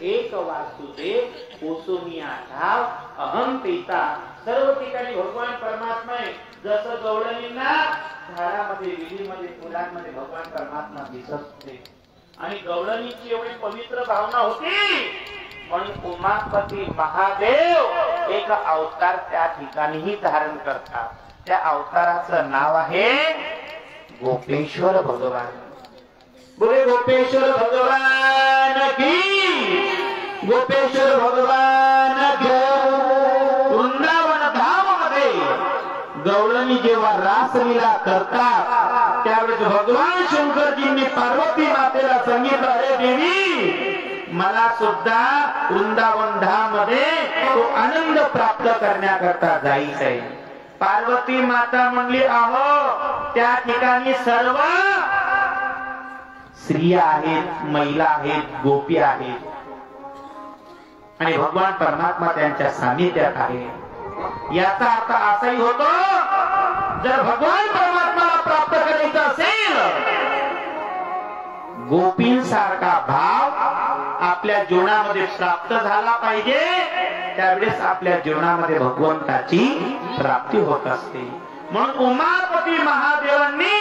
एक वासुदेव पोसोनिया ठाव अहम पिता। सर्व ठिकाणी भगवान परमात्मा आहे। जसं गवळणींना झाडामध्ये विहिरीमध्ये फुलांमध्ये भगवान परमात्मा दिसत होते आणि गवळणीची एवढी पवित्र भावना होती म्हणून उमापती महादेव एक अवतार त्या ठिकाणीही धारण करतात। त्या अवताराचं नाव आहे गोपेश्वर भगवान। बोले गोपेश्वर भगवान की, गोपेश्वर भगवान की। वृंदावन धाम मध्ये गवळणी जेव्हा रासलीला करतात त्यावेळेस भगवान शंकरजींनी पार्वती मातेला सांगितलं, अरे देवी मला सुद्धा वृंदावन धाम मध्ये तो आनंद प्राप्त करण्याकरता जायचं आहे। पार्वती माता म्हणली, अहो त्या ठिकाणी सर्व स्त्रिया आहेत, महिला आहेत, गोपी आहेत आणि भगवान परमात्मा त्यांच्या सानिध्यात आहे। याचा अर्थ असाही होतो जर भगवान परमात्माला प्राप्त करायचं असेल गोपींसारखा भाव आपल्या जीवनामध्ये प्राप्त झाला पाहिजे, त्यावेळेस आपल्या जीवनामध्ये भगवंताची प्राप्ती होत असते। म्हणून उमापती महादेवांनी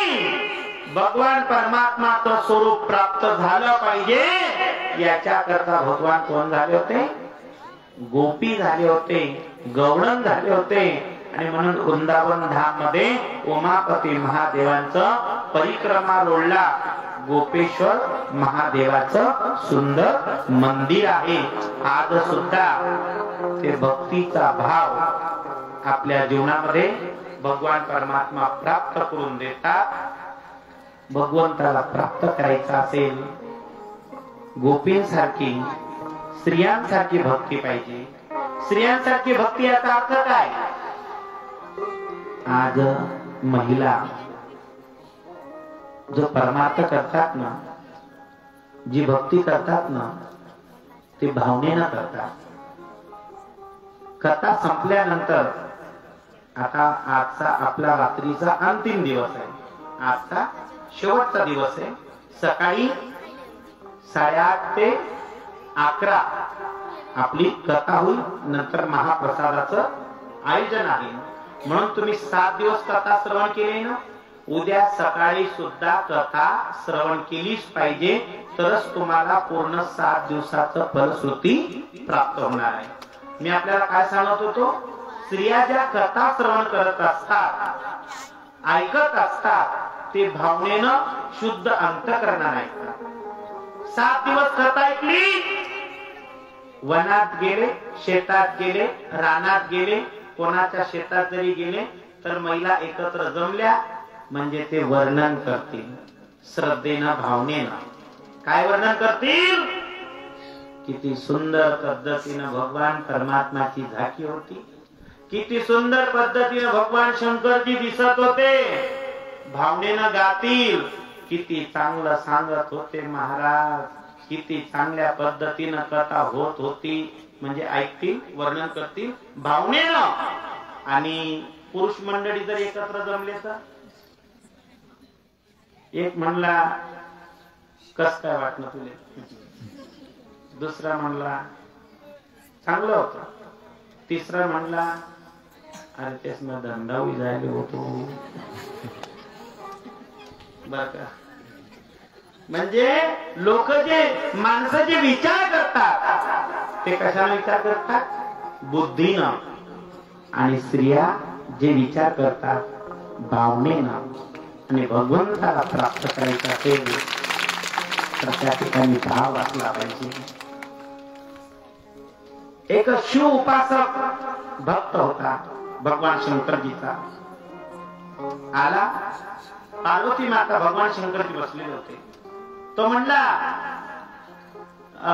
भगवान परमात्माचं स्वरूप प्राप्त झालं पाहिजे याच्याकरता भगवान कोण झाले होते? गोपी झाले होते, गवळण झाले होते आणि म्हणून वृंदावन धाम मध्ये उमापती महादेवांचं परिक्रमा रोडला गोपेश्वर महादेवाचं सुंदर मंदिर आहे। आज सुद्धा ते भक्तीचा भाव आपल्या जीवनामध्ये भगवान परमात्मा प्राप्त करून देतात। भगवंताला प्राप्त करायचं असेल गोपींसारखी स्त्रियांसारखी भक्ती पाहिजे। स्त्रियांसारखी भक्ती याचा अर्थ काय? आज महिला जो परमार्थ करतात ना, जी भक्ती करतात ना, ती भावनेनं करतात। कथा संपल्यानंतर आता आजचा आपला रात्रीचा अंतिम दिवस आहे, आजचा शेवटचा दिवस आहे। सकाळी 8:30 ते 11 आपली कथा होईल, नंतर महाप्रसादाचं आयोजन आहे। म्हणून तुम्ही 7 दिवस कथा श्रवण केली ना, उद्या सकाळी सुद्धा कथा श्रवण केलीच पाहिजे, तरच तुम्हाला पूर्ण 7 दिवसाचं फलश्रुती प्राप्त होणार आहे। मी आपल्याला काय सांगत होतो? स्त्रिया ज्या कथा श्रवण करत असतात, ऐकत असतात, ते भावनेनं शुद्ध अंतःकरणाने ऐकतात। 7 दिवस कथा ऐकली, वनात गेले, शेतात गेले, रानात गेले, कोणाच्या शेतात जरी गेले तर महिला एकत्र जमल्या म्हणजे ते वर्णन करतील श्रद्धेनं, भावनेनं। काय वर्णन करतील? किती सुंदर पद्धतीनं भगवान परमात्माची झाकी होती, किती सुंदर पद्धतीनं भगवान शंकरजी दिसत होते, भावनेनं गातील, किती चांगलं सांगत होते महाराज, किती चांगल्या पद्धतीनं कथा होत होती, म्हणजे ऐकतील, वर्णन करतील भावनेनं। आणि पुरुष मंडळी जर एकत्र जमले तर एक म्हणला कस काय वाटलं तुले, दुसरा म्हणला चांगलं होतं, तिसरा म्हणला अरे तेच ना धंदावी जायला होतो बर का। म्हणजे लोक जे माणसं जे विचार करतात ते कशाने विचार करतात? बुद्धीनं। आणि स्त्रिया जे विचार करतात भावनेनं। आणि भगवंताला प्राप्त करायचं असेल तर त्या ठिकाणी भाव असला पाहिजे। एक शिव उपासक भक्त होता भगवान शंकरजीचा, आला, पार्वती माता भगवान शंकरजी बसलेले होते। तो म्हणला,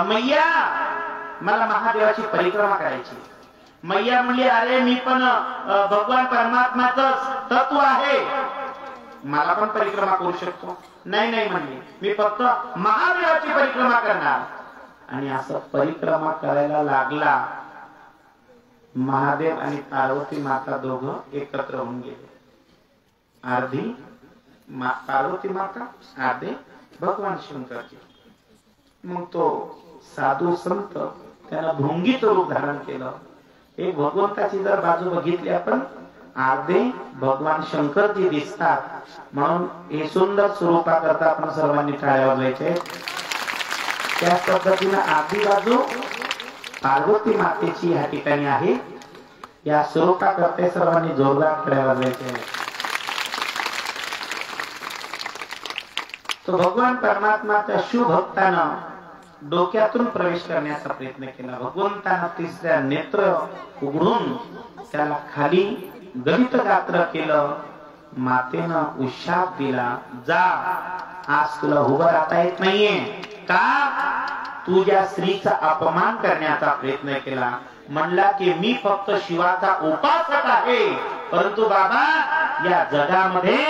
मैया मला महादेवाची परिक्रमा करायची। मैया म्हणली, अरे मी पण भगवान परमात्माचं तत्व आहे, मला पण परिक्रमा करू शकतो। नाही नाही म्हणली, मी फक्त महादेवाची परिक्रमा करणार। आणि असं परिक्रमा करायला लागला, महादेव आणि पार्वती माता दोघं एकत्र होऊन गेले। अर्धी पार्वती माता, अर्धे भगवान शंकरजी। मग तो साधू संत त्यानं भृंगीच रूप धारण केलं. एक भगवंताची जर बाजू बघितली आपण, अर्धे भगवान शंकरजी दिसतात. म्हणून हे सुंदर स्वरूपाकरता आपण सर्वांनी टाळ्या वाजवायचे. त्याच पद्धतीने आधी बाजू पार्वती मातेची या ठिकाणी आहे. या स्वरूपाकरता सर्वांनी जोरदार टाळ्या वाजवायचे. तो भगवान परमात्माच्या शिवभक्तानं डोक्यातून प्रवेश करण्याचा प्रयत्न केला. भगवंतानं तिसऱ्या नेत्र उघडून त्याला खाली गणित गात्र केलं. मातेनं उशाप दिला, जा आज तुला उभं राहता येत नाहीये का? तुझ्या स्त्रीचा अपमान करण्याचा प्रयत्न केला. म्हणला की मी फक्त शिवाचा उपासक आहे, परंतु बाबा या जगामध्ये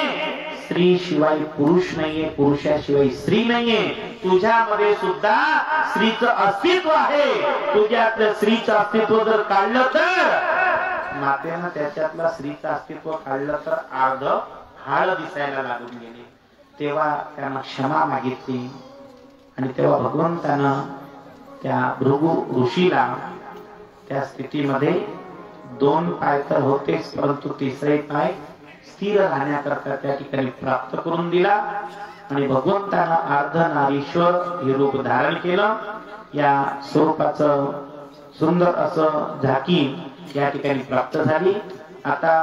स्त्री शिवाय पुरुष नाहीये, पुरुषाशिवाय स्त्री नाहीये. तुझ्यामध्ये सुद्धा स्त्रीचं अस्तित्व आहे. तुझ्यातलं स्त्रीचं अस्तित्व जर काढलं तर, मातेनं त्याच्यातलं स्त्रीचं अस्तित्व काढलं तर अर्ध हाड दिसायला लागून गेले. तेव्हा त्यानं क्षमा मागितली आणि तेव्हा भगवंतानं त्या भृगु ऋषीला त्या स्थितीमध्ये 2 पाय तर होतेच, परंतु तिसरे पाय स्थिर राहण्याकरता त्या ठिकाणी प्राप्त करून दिला. आणि भगवंतानं अर्धनारीश्वर हे रूप धारण केलं. या स्वरूपाचं सुंदर असं झाकी या ठिकाणी प्राप्त झाली. आता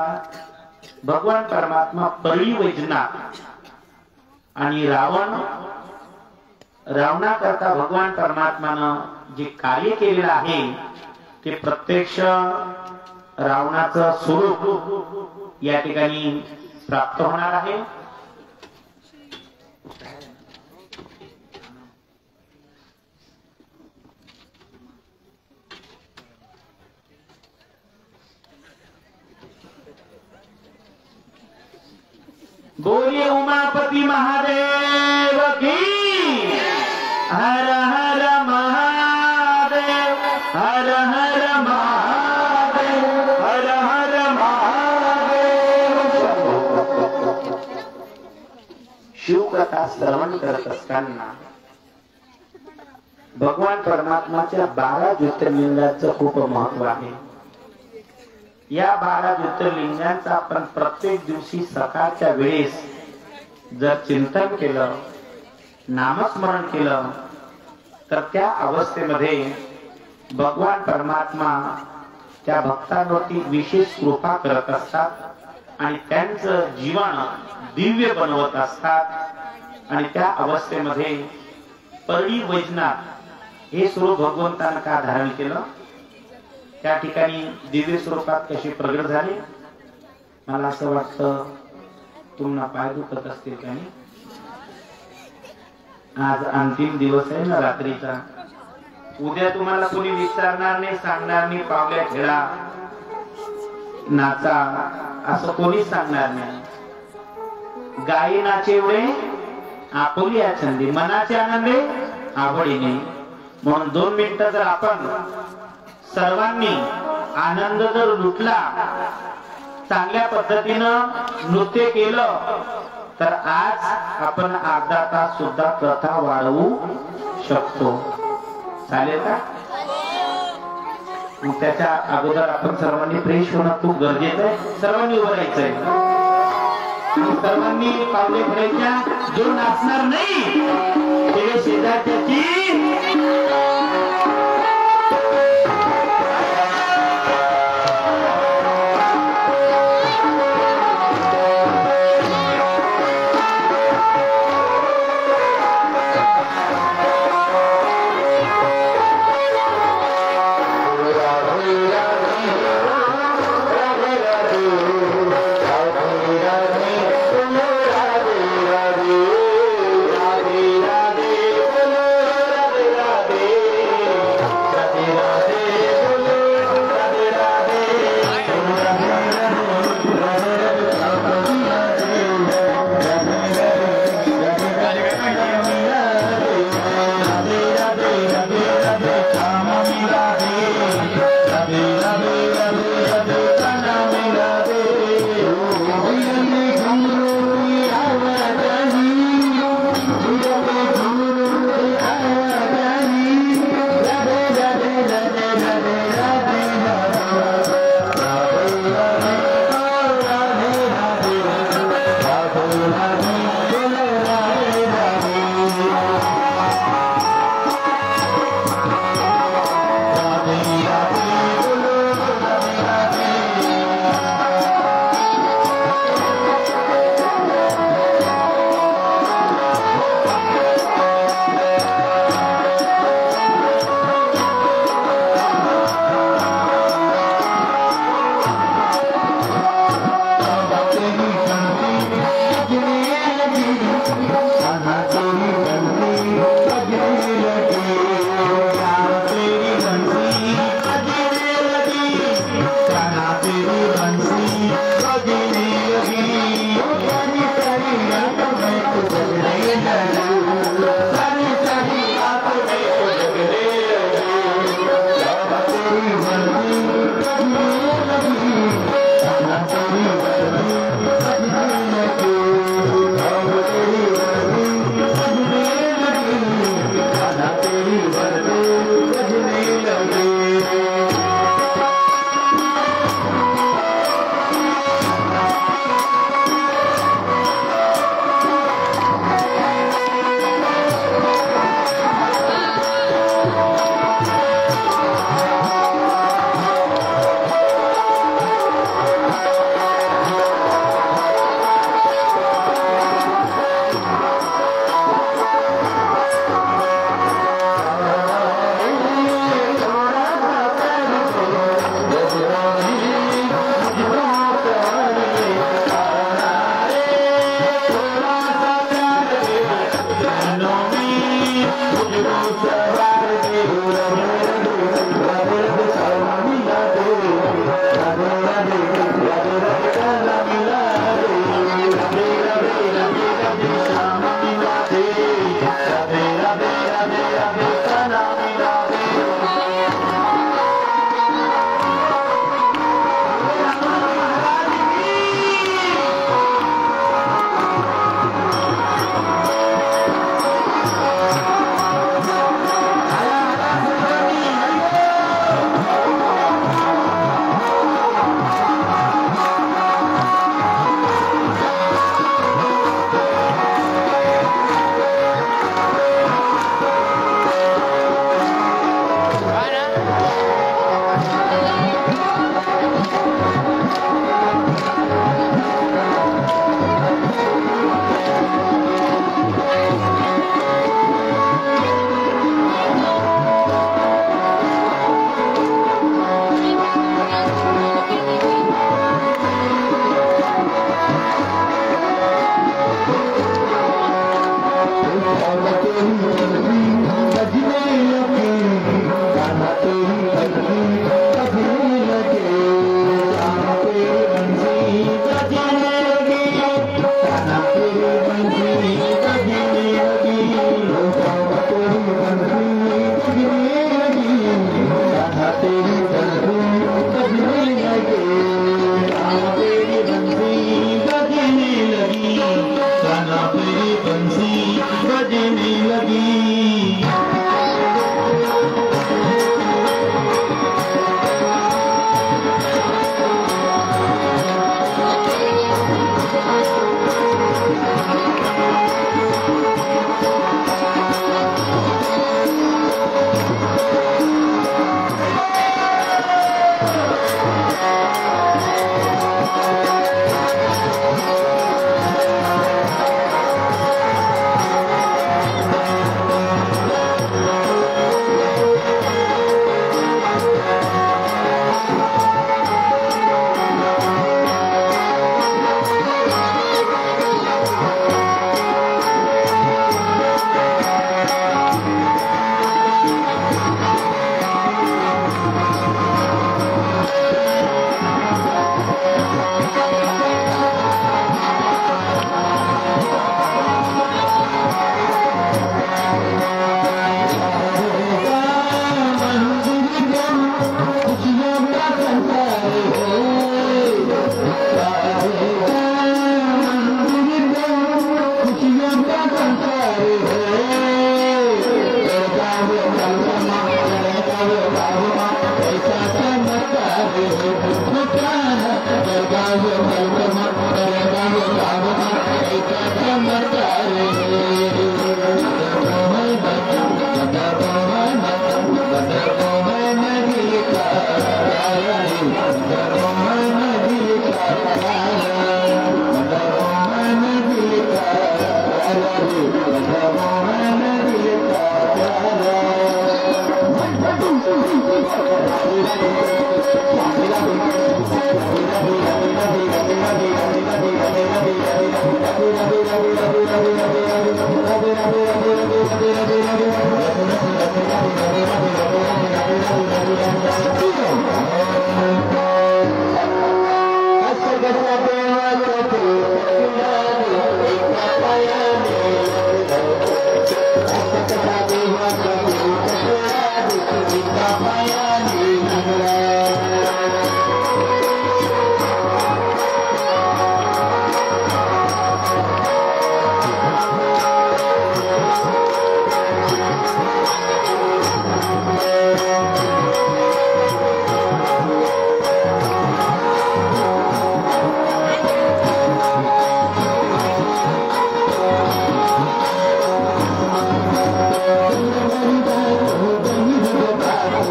भगवान परमात्मा परळी वैजनाथ आणि रावणाकरता भगवान परमात्मानं जे कार्य केलेलं आहे ते प्रत्यक्ष रावणाचं स्वरूप या ठिकाणी प्राप्त होणार आहे. बोलिए उमापति महादेव की, हर हर महादेव, हर हर महादेव, हर हर महादेव. शिवकथा श्रवण करत असताना भगवान परमात्माच्या 12 ज्योतिर्लिंगाचं खूप महत्व आहे. या 12 ज्योतिर्लिंगांचा आपण प्रत्येक दिवशी सकाळच्या वेळेस जर चिंतन केलं, नामस्मरण केलं, तर त्या अवस्थेमध्ये भगवान परमात्मा त्या भक्तांवरती विशेष कृपा करत असतात आणि त्यांचं जीवन दिव्य बनवत असतात. आणि त्या अवस्थेमध्ये परळी वैजनाथ हे स्वरूप भगवंतानं का धारण केलं, त्या ठिकाणी दिव्य स्वरूपात कशी प्रगट झाले. मला असं वाटतं तुम्हाला पाय दुखत असतील का नाही. आज अंतिम दिवस आहे ना रात्रीचा. उद्या तुम्हाला कोणी विचारणार नाही, सांगणार नाही पावल्या खेळा नाचा असं कोणीच सांगणार नाही. गायी नाचे एवढे आपुली छंदी, मनाचे आनंदे आवडीने. म्हणून 2 मिनिटं जर आपण सर्वांनी आनंद जर लुटला, चांगल्या पद्धतीनं नृत्य केलं, तर आज आपण अर्धा तास सुद्धा कथा वाढवू शकतो. चालेल का? मग त्याच्या अगोदर आपण सर्वांनी फ्रेश होणं खूप गरजेचं आहे. सर्वांनी उभं राहायचंय आणि सर्वांनी पावले फिरायच्या. जो नाचणार नाही ते शेजारच्याची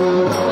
Oh,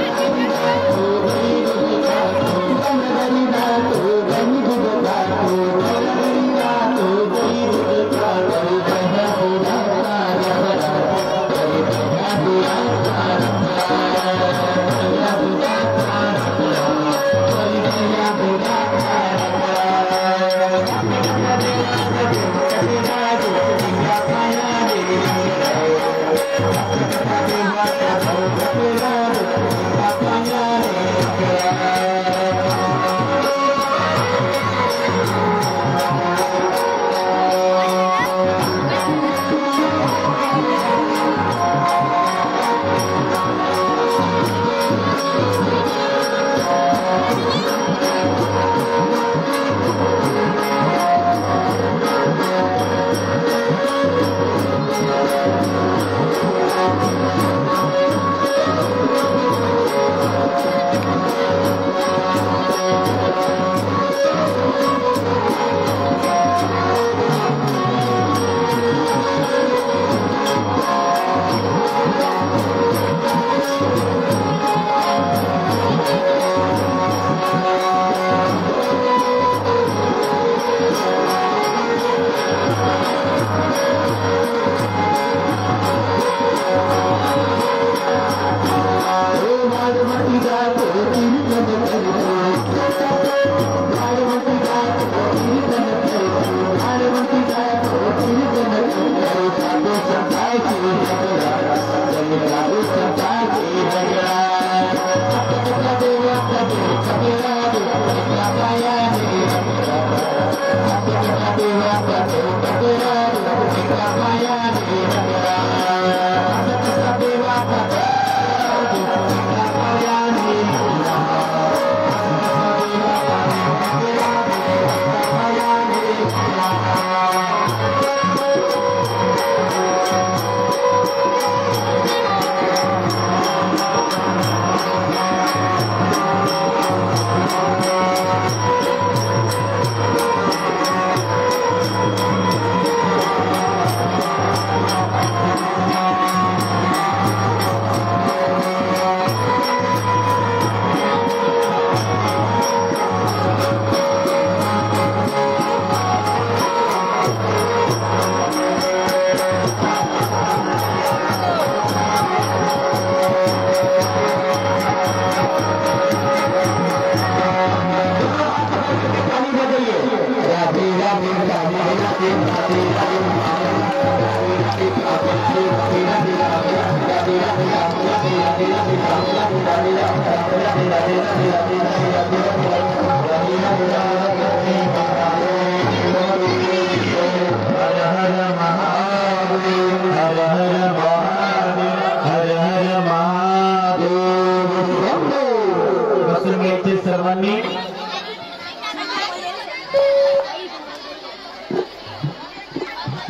सर्वांनी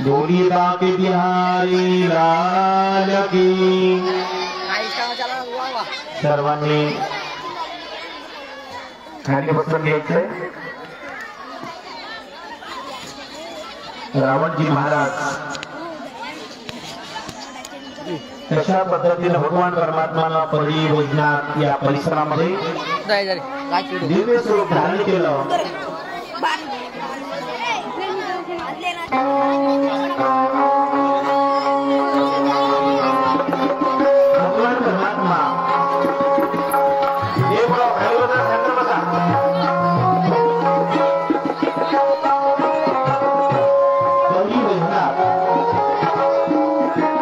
गोरी बाके बिहारी लाल की सर्वांनी खाली बसून घ्यायचंय। रावणजी महाराज तशा पद्धतीने भगवान परमात्माला परळी वैजनाथ या परिसरामध्ये दिव्य स्वरूप धारण केलं। भगवान परमात्मा परळी वैजनाथ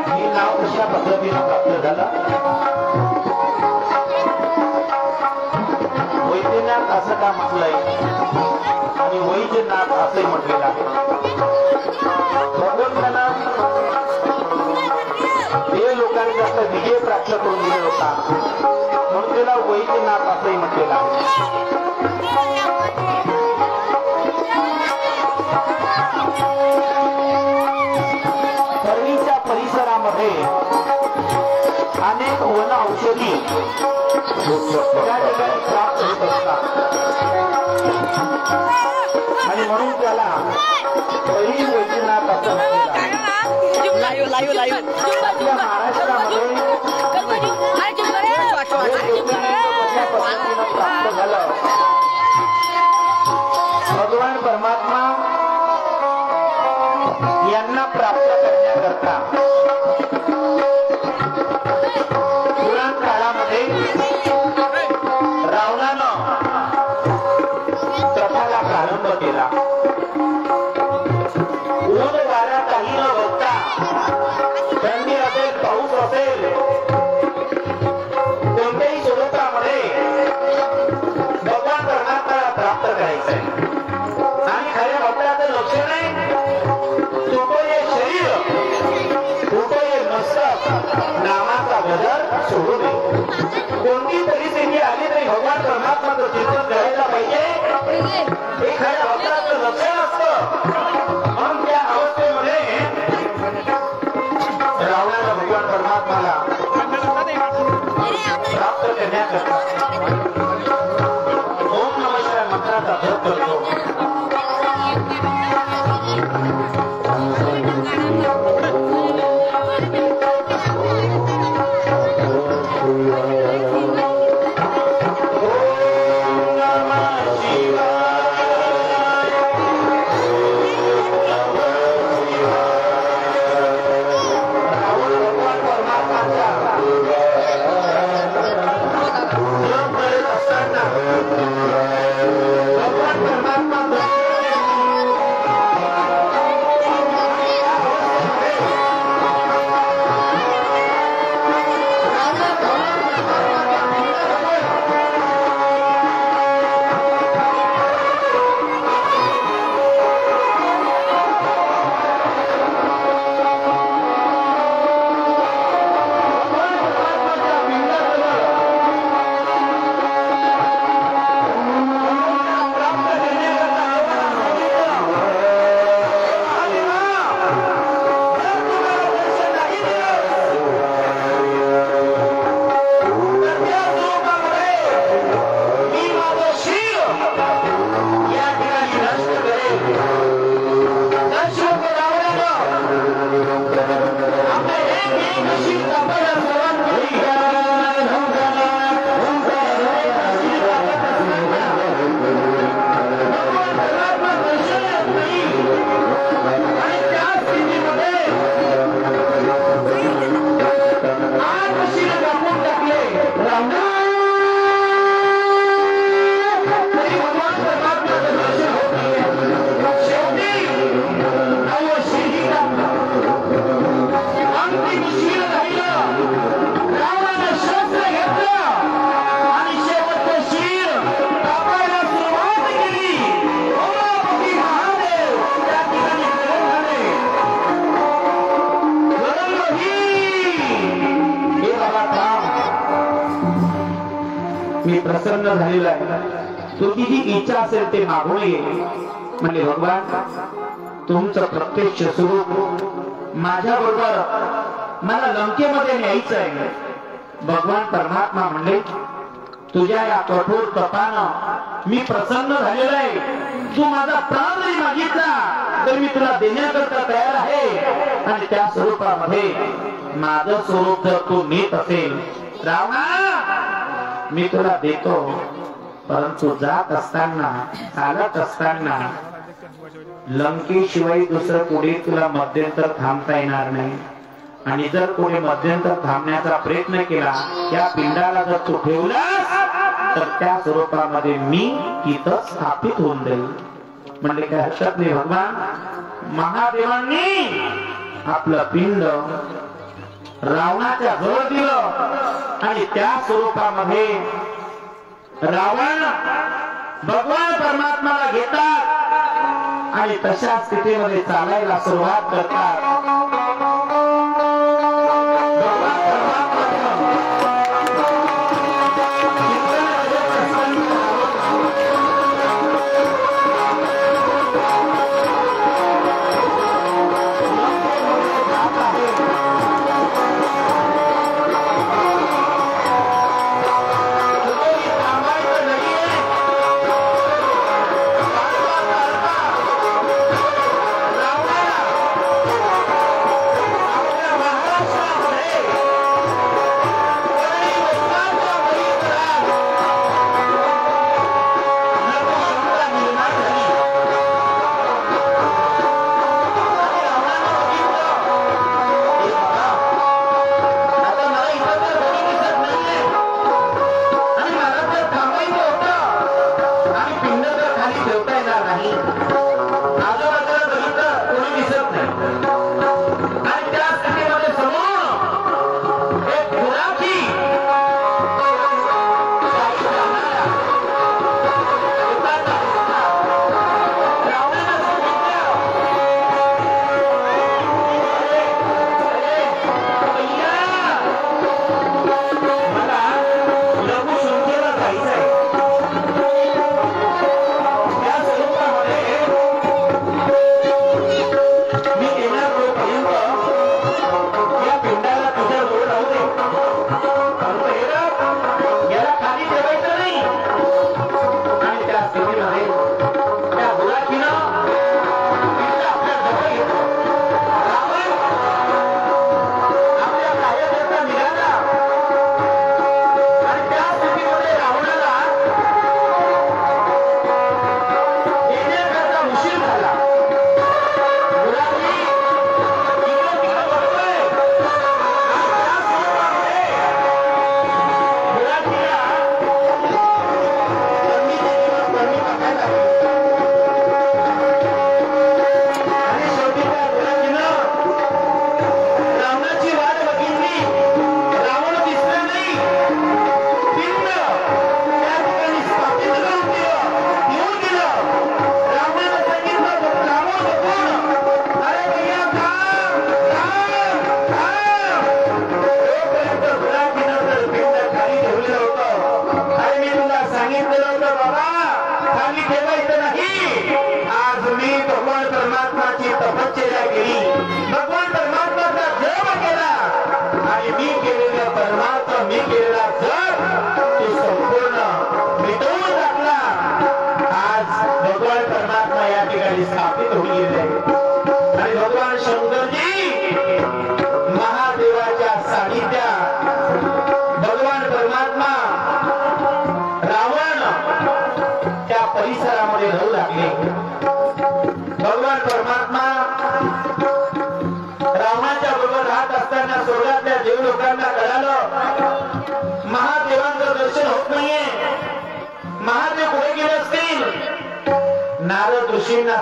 हे नाव कशा पद्धतीने प्राप्त झालं? वैद्यनाथ असं का म्हटलंय आणि वैजनाथ असंही म्हटलेलं आहे? भगवंतांना हे लोकांनी जास्त विजय प्राप्त करून दिला होता म्हणून त्याला वैजनाथ असंही म्हटलेलं आहे। परळीच्या परिसरामध्ये अनेक वन औषधी त्या ठिकाणी प्राप्त होत असतात आणि म्हणून त्याला परळी वैजनाथ असं आपल्या महाराष्ट्रामध्ये प्राप्त झालं। भगवान परमात्मा यांना प्राप्त करण्याकरता पुराण काळामध्ये रावणानं प्रथाला प्रारंभ केला। ऊन वारा काही न बघता थंडी असेल पाऊस असेल कोणत्याही स्वरूपामध्ये भगवान परमात्म्याला प्राप्त करायचंय आणि खऱ्या भक्ताचं लक्षण आहे तुटो हे शरीर तुटो हे मस्तक नामाचा गजर सोडू नये। कोणती परिस्थिती आली तरी भगवान परमात्माचं चिंतन करायला पाहिजे हे खऱ्या भक्ताचं लक्षण असतं। म्हणून त्या अवस्थेमध्ये रावणाला भगवान परमात्माला प्राप्त करण्याकरता ओम नमः शिवाय मंत्राचा जप करतो। मी प्रसन्न झालेलो आहे, तुझी जी इच्छा असेल ते मागून ये. म्हणजे भगवान तुमचं प्रत्यक्ष स्वरूप माझ्या बरोबर मला लंकेमध्ये न्यायचं आहे. भगवान परमात्मा म्हणले तुझ्या या कठोर तपानं मी प्रसन्न झालेलो आहे. तू माझा प्राण जरी मागितला तर मी तुला देण्याकरता तयार आहे. आणि त्या स्वरूपामध्ये माझं स्वरूप जर तू नेत असेल रावणा मी तुला देतो. परंतु जात असताना चालत असताना लंकेशिवाय दुसरं पुढे तुला मध्यंतर थांबता येणार नाही. आणि जर कोणी मध्यंतर थांबण्याचा प्रयत्न केला त्या पिंडाला जर तू ठेवलास तर त्या स्वरूपामध्ये मी इथं स्थापित होऊन जाईल. म्हणजे काय हरकत नाही. भगवान महादेवांनी आपलं पिंड रावणाच्या जवळ दिलं आणि त्या स्वरूपामध्ये रावण भगवान परमात्माला घेतात आणि तशा स्थितीमध्ये चालायला सुरुवात करतात.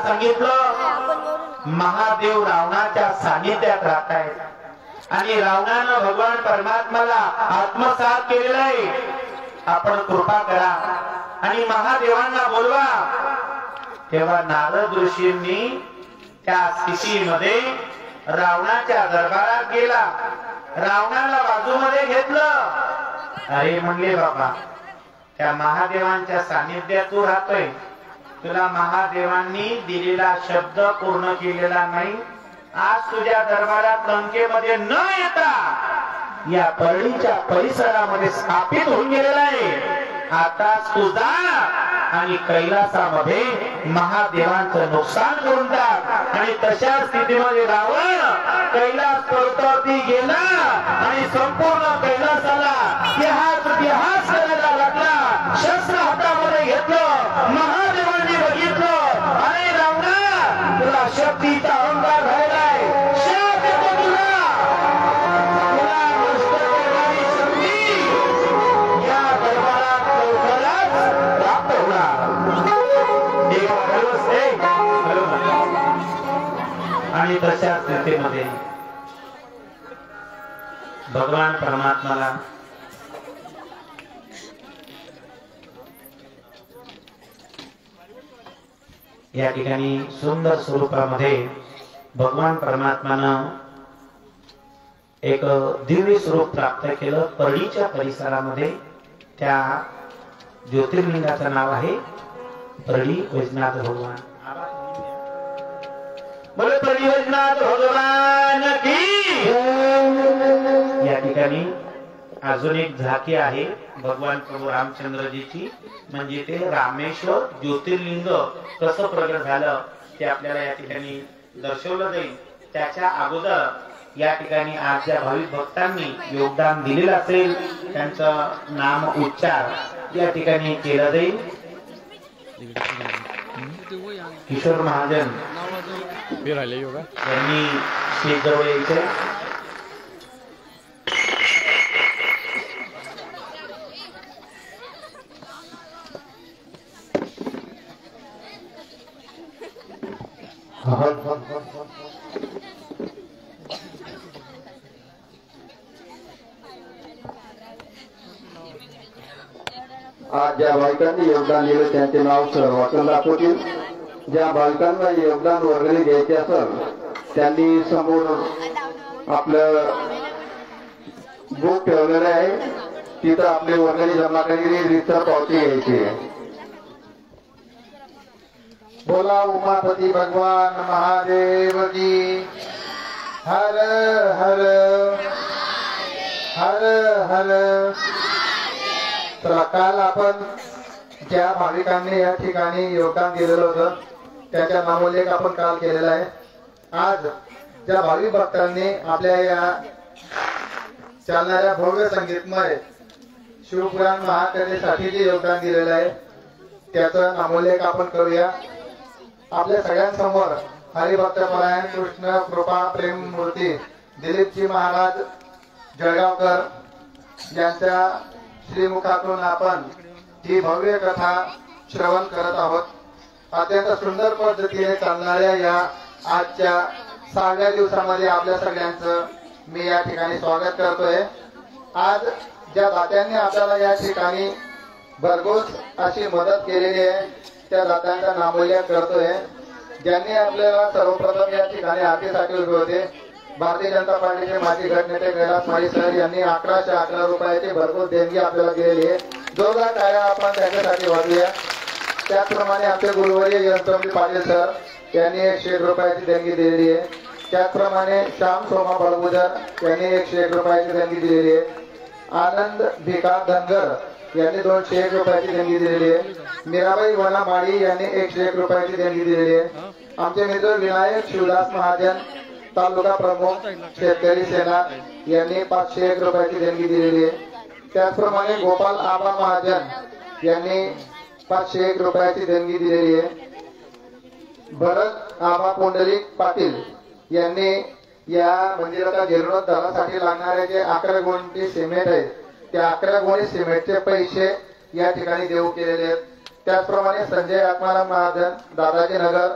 सांगितलं महादेव रावणाच्या सानिध्यात राहत आहेत आणि रावणानं भगवान परमात्माला आत्मसात केलेलं आहे. आपण कृपा करा आणि महादेवांना बोलवा. तेव्हा नारद ऋषींनी त्या स्थितीमध्ये रावणाच्या दरबारात गेला. रावणाला बाजूमध्ये घेतलं. अरे म्हणले बाबा त्या महादेवांच्या सानिध्यात तू राहतोय, तुला महादेवांनी दिलेला शब्द पूर्ण केलेला नाही, आज तुझ्या दरबारात लंकेमध्ये न येता या परळीच्या परिसरामध्ये स्थापित होऊन गेलेला आहे। आता तुझा आणि कैलासामध्ये महादेवांचं नुकसान करून टाक। आणि तशा स्थितीमध्ये रावण कैलास पर्वतावरती गेला आणि संपूर्ण कैलासाला इतिहास करायला लागला। शस्त्र हातामध्ये घेतलं, महादेवांनी बघितलं, अरे रावणा तुला शक्तीचा अहंकार राहिलाय, शाप येतो तुला नष्ट करणारी शक्ती या दरबारात लवकरच प्राप्त होणार। आणि तशा स्थितीमध्ये भगवान परमात्माला या ठिकाणी सुंदर स्वरूपामध्ये भगवान परमात्मानं एक दिव्य स्वरूप प्राप्त केलं। परळीच्या परिसरामध्ये त्या ज्योतिर्लिंगाचं नाव आहे परळी वैजनाथ भगवान। बोले परळी वैजनाथ भगवान की। या ठिकाणी अजून एक झाकी आहे भगवान प्रभू रामचंद्रजीची, म्हणजे ते रामेश्वर ज्योतिर्लिंग कसं प्रगट झालं ते आपल्याला या ठिकाणी दर्शवलं जाईल। त्याच्या अगोदर या ठिकाणी आज ज्या भाविक भक्तांनी योगदान दिलेलं असेल त्यांचं नाम उच्चार या ठिकाणी केलं जाईल। किशोर महाजन यांनी स्टेज जवळ यायचे। आज ज्या भाविकांनी योगदान दिले त्यांचे नाव वाचून दाखवतील। ज्या भाविकांना योगदान वर्गणी द्यायचे असेल त्यांनी समोर आपलं बुक ठेवलेलं आहे, तिथं आपली वर्गणी जमा केलेली रितसर पावती घ्यायची। बोला उमापती भगवान महादेव की। हर हर हर हर। तर काल आपण ज्या भाविकांनी या ठिकाणी योगदान दिलेलं होतं त्याच्या नामोल्लेख आपण काल केलेला आहे। आज ज्या भाविक भक्तांनी आपल्या या चालणाऱ्या भव्य संगीतमय शिवपुराण महाकथेसाठी जे योगदान दिलेलं आहे त्याचं नामोल्लेख आपण करूया। आपल्या सगळ्यांसमोर हरिभक्तपरायण कृष्ण कृपा प्रेम मूर्ती दिलीपजी महाराज जळगावकर यांच्या श्रीमुखातून आपण ही भव्य कथा श्रवण करत आहोत। अत्यंत सुंदर पद्धतीने चालणाऱ्या या आजच्या 6व्या दिवसामध्ये आपल्या सगळ्यांचं मी या ठिकाणी स्वागत करतोय। आज ज्या दात्यांनी आपल्याला या ठिकाणी भरघोस अशी मदत केलेली आहे त्या दात्यांचा नामोल्लेख करतोय। ज्यांनी आपल्याला सर्वप्रथम या ठिकाणी आरतीसाठी उभे होते, भारतीय जनता पार्टीचे माजी गटनेते कैलास माळी सर यांनी 1111 रुपयाची भरघोस देणगी आपल्याला दिलेली आहे। जोरदार टाळ्या आपण त्यांच्यासाठी वाजवूया। त्याचप्रमाणे आमचे गुरुवर्य यंत्रमजी पाटील सर यांनी 101 रुपयाची देणगी दिलेली आहे। त्याचप्रमाणे श्याम सोमा बळगुजर यांनी 101 रुपयाची देणगी दिलेली आहे। आनंद भिका धनगर यांनी 201 रुपयाची देणगी दिलेली आहे। मीराबाई वना माळी यांनी 101 रुपयाची देणगी दिलेली आहे। आमचे मित्र विनायक शिवदास महाजन तालुका प्रमुख शेतकरी सेना यांनी 501 रुपयाची देणगी दिलेली आहे। त्याचप्रमाणे गोपाल आबा महाजन यांनी 501 रुपयाची देणगी दिलेली आहे। भरत आबा पुंडलिक पाटील यांनी या मंदिराच्या जीर्णोद्धारासाठी लागणारे जे 11 गोणी सिमेंट आहे त्या 11 गोणी सिमेंटचे पैसे या ठिकाणी देऊ केलेले आहेत। त्याचप्रमाणे संजय आत्माराम महाजन दादाजी नगर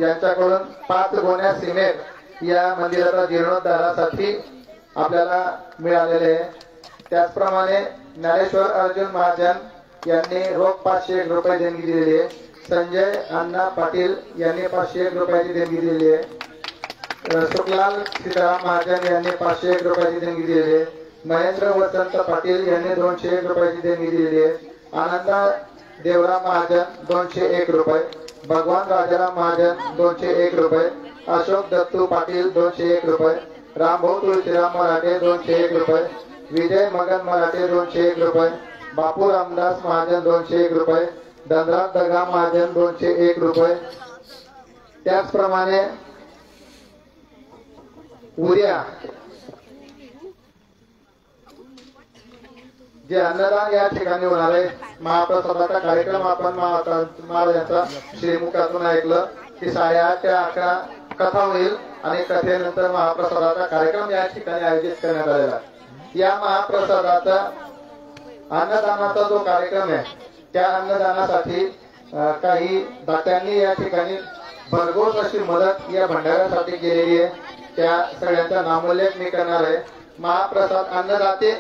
यांच्याकडून 5 गोण्या सिमेंट या मंदिराच्या जीर्णोद्धारासाठी आपल्याला मिळालेले आहे। त्याचप्रमाणे ज्ञानेश्वर अर्जुन महाजन यांनी रोख 501 रुपये देणगी दिलेली आहे। संजय अण्णा पाटील यांनी 501 रुपयाची देणगी दिलेली आहे। सुखलाल सीताराम महाजन यांनी 501 रुपयाची देणगी दिलेली आहे। महेंद्र वसंत पाटील यांनी 201 रुपयाची देणगी दिलेली आहे। आनंदा देवराम महाजन 201 रुपये, भगवान राजाराम महाजन 201 रुपये, अशोक दत्तू पाटील 201 रुपये, रामभाऊ तुळशीराम मराठे 201 रुपये, विजय मगन मराठे 201 रुपये, बापू रामदास महाजन 201 रुपये, धनराज दगा महाजन 201 रुपये। त्याचप्रमाणे उद्या जे अन्नदान या ठिकाणी होणार आहे, महाप्रसादाचा कार्यक्रम आपण महाराजांचा श्रीमुखातून ऐकलं की 8:30 ते 11 कथा होईल आणि कथेनंतर महाप्रसादाचा कार्यक्रम या ठिकाणी आयोजित करण्यात आलेला आहे। या महाप्रसादाचा अन्नदानाचा जो कार्यक्रम आहे त्या अन्नदानासाठी काही दात्यांनी या ठिकाणी भरघोस अशी मदत या भंडाऱ्यासाठी केलेली आहे। त्या सगळ्यांचा नामोल्लेख मी करणार आहे। महाप्रसाद अन्नदाते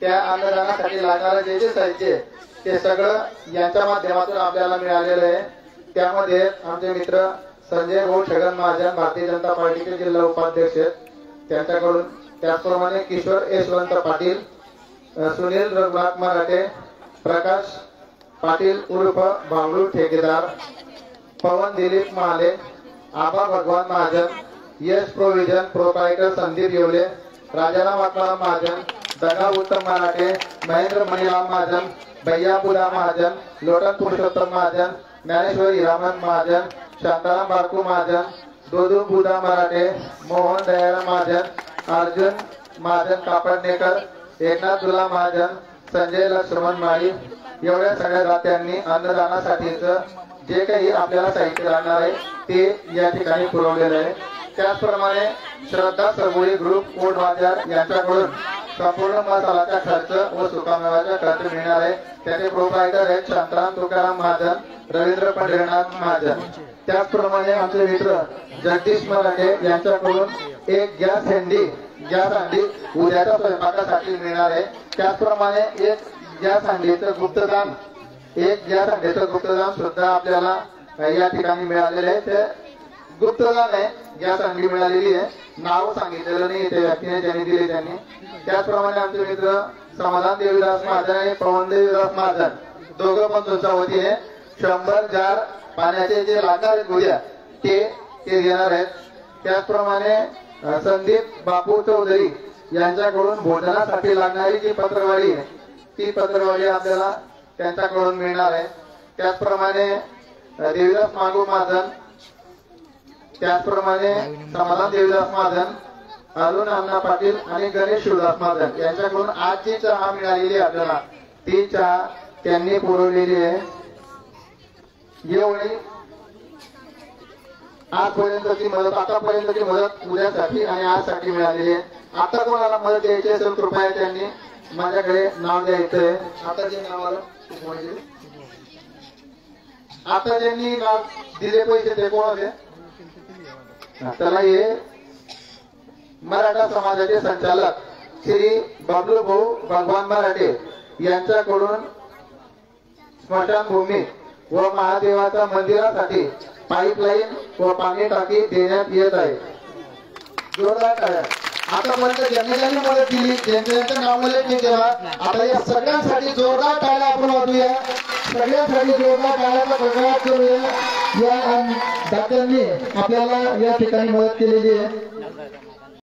त्या अन्नदानासाठी लागणारे जे जे साहित्य ते सगळं यांच्या माध्यमातून आपल्याला मिळालेलं आहे। त्यामध्ये आमचे मित्र संजय भाऊ छगन महाजन भारतीय जनता पार्टीचे जिल्हा उपाध्यक्ष त्यांच्याकडून, त्याचप्रमाणे किशोर यशवंत पाटील, सुनील रघुनाथ मराठे, प्रकाश पाटील उर्फ भांगळू ठेकेदार, पवन दिलीप महाले, आबा भगवान महाजन, यश प्रोव्हिजन प्रोप्रायटर संदीप येवले, राजाराम आत्माराम महाजन, दगा उत्तम मराठे, महेंद्र मणिराम महाजन, भैया बुधा महाजन, लोटन पुरुषोत्तम महाजन, ज्ञानेश्वर हिरामन महाजन, शांताराम बारकू महाजन, दोदू बुधा मराठे, मोहन दयाराम महाजन, अर्जुन महाजन कापडनेकर, एकनाथ दुला महाजन, संजय लक्ष्मण माळी एवढ्या सगळ्या दात्यांनी अन्नदानासाठीच जे काही आपल्याला साहित्य लागणार आहे ते या ठिकाणी पुरवलेलं आहे। त्याचप्रमाणे श्रद्धा सबोळी ग्रुप कोट बाजार यांच्याकडून संपूर्ण मसालाचा खर्च व सुकामेवाचा खर्च मिळणार आहे। त्याचे प्रोप्रायटर आहेत शांताराम तुकाराम महाजन, रवींद्र पंढरीनाथ महाजन। त्याचप्रमाणे आमचे मित्र जगदीश मराठे यांच्याकडून एक गॅस हंडी उद्याच्या स्वयंपाकासाठी मिळणार आहे। त्याचप्रमाणे एक गॅस हंडीचं गुप्तदान सुद्धा आपल्याला या ठिकाणी मिळालेले आहे। ते गुप्तदान आहे, गॅस हंडी मिळालेली आहे, नाव सांगितलेलं नाही त्या व्यक्तीने ज्यांनी दिले त्यांनी। त्याचप्रमाणे आमचे मित्र समाधान देवीदास महाजन आणि पवन देवीदास महाजन दोघं पण तुमच्या वतीने 100 जार पाण्याचे जे लागणार आहेत उद्या ते घेणार आहेत। त्याचप्रमाणे संदीप बापू चौधरी यांच्याकडून भोजनासाठी लागणारी जी पत्रवाळी आहे ती पत्रवाळी आपल्याला त्यांच्याकडून मिळणार आहे। त्याचप्रमाणे देवीदास मागू महाजन, त्याचप्रमाणे समाधान देवीदास महाजन, अरुण अण्णा पाटील आणि गणेश शिवदास महाजन यांच्याकडून आज जी चहा मिळालेली आहे आपल्याला ती चहा त्यांनी पुरवलेली आहे। एवढी आजपर्यंतची मदत, आतापर्यंतची मदत उद्यासाठी आणि आजसाठी मिळालेली आहे। आता कोणाला मदत द्यायची असेल कृपया त्यांनी माझ्याकडे नाव द्यायचंय। आता जे नाव आलं आता ज्यांनी नाव दिले पैसे ते कोण होते? त्याला हे मराठा समाजाचे संचालक श्री बबलू भाऊ भगवान मराठे यांच्याकडून स्मशानभूमी व महादेवाच्या मंदिरासाठी पाईपलाईन व पाणी टाकी देण्यात येत आहे। जोरदार टाळ्या। आतापर्यंत ज्यांनी मदत दिली, ज्यांचं नाव उल्लेख केला, आता या सगळ्यांसाठी जोरदार टाळ्या आपण वाजूया। सगळ्यांसाठी जोरदार टाळ्याचा गजरात करूया। या दात्यांनी आपल्याला या ठिकाणी मदत केलेली आहे।